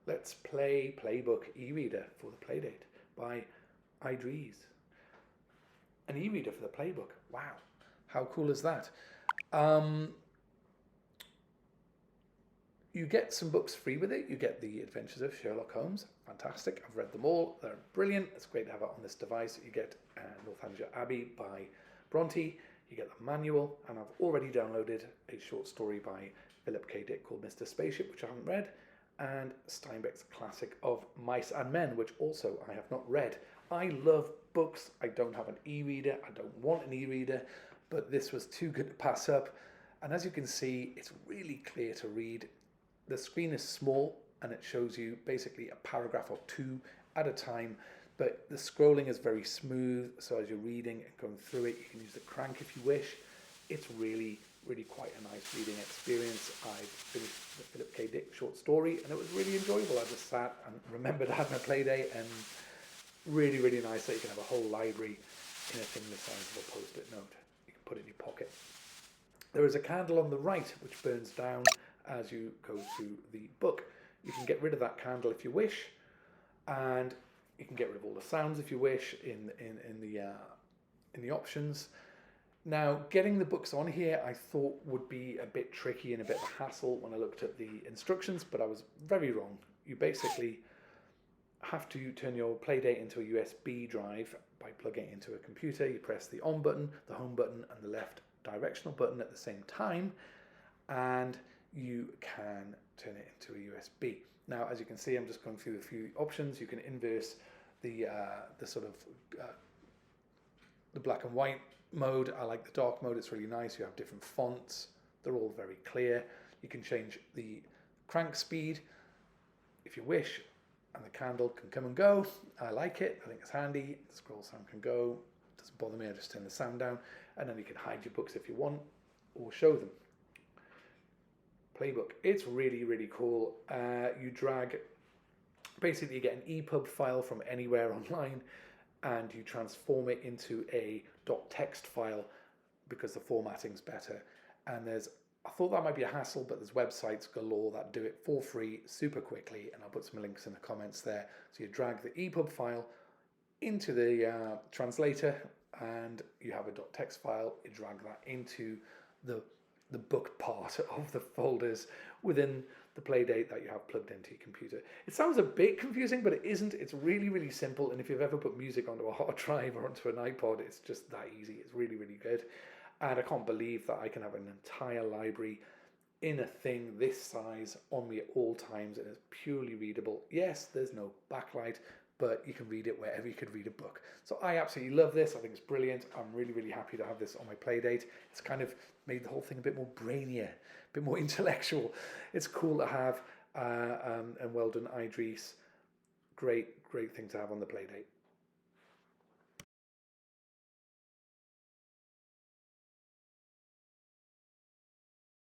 Let's play Playbook e-reader for the Playdate by Idrees. An e-reader for the Playbook. Wow, how cool is that? You get some books free with it. You get The Adventures of Sherlock Holmes. Fantastic. I've read them all. They're brilliant. It's great to have it on this device. You get Northanger Abbey by Bronte. You get the manual. And I've already downloaded a short story by Philip K. Dick called Mr. Spaceship, which I haven't read. And Steinbeck's classic of Mice and Men, which also I have not read. I love books. I don't have an e-reader. I don't want an e-reader. But this was too good to pass up. And as you can see, it's really clear to read. The screen is small and it shows you basically a paragraph or two at a time, but the scrolling is very smooth. So as you're reading and going through it, you can use the crank if you wish. It's really quite a nice reading experience. I finished the Philip K. Dick short story and it was really enjoyable. I just sat and remembered having a play day, and really nice that you can have a whole library in a thing the size of a post-it note. You can put it in your pocket. There is a candle on the right which burns down as you go to the book. You can get rid of that candle if you wish, and you can get rid of all the sounds if you wish in the options. Now, getting the books on here I thought would be a bit tricky and a bit of a hassle when I looked at the instructions, but I was very wrong. You basically have to turn your Playdate into a USB drive by plugging it into a computer. You press the on button, the home button, and the left directional button at the same time, and you can turn it into a USB. Now, as you can see, I'm just going through a few options. You can inverse the sort of the black and white mode. I like the dark mode. It's really nice. You have different fonts. They're all very clear. You can change the crank speed if you wish, and the candle can come and go. I like it. I think it's handy. The scroll sound can go. It doesn't bother me. I just turn the sound down, and then you can hide your books if you want or show them. Playbook. It's really cool. You drag, basically you get an EPUB file from anywhere online and you transform it into a .text file because the formatting's better. And I thought that might be a hassle, but there's websites galore that do it for free super quickly, and I'll put some links in the comments there. So you drag the EPUB file into the translator and you have a .text file. You drag that into the book part of the folders within the Playdate that you have plugged into your computer. It sounds a bit confusing, but it isn't. It's really simple, and if you've ever put music onto a hard drive or onto an iPod, it's just that easy. It's really good, and I can't believe that I can have an entire library in a thing this size on me at all times, and it's purely readable. Yes, there's no backlight, but you can read it wherever you could read a book. So I absolutely love this. I think it's brilliant. I'm really happy to have this on my Playdate. It's kind of made the whole thing a bit more brainier, a bit more intellectual. It's cool to have, and well done, Idrees. Great thing to have on the Playdate.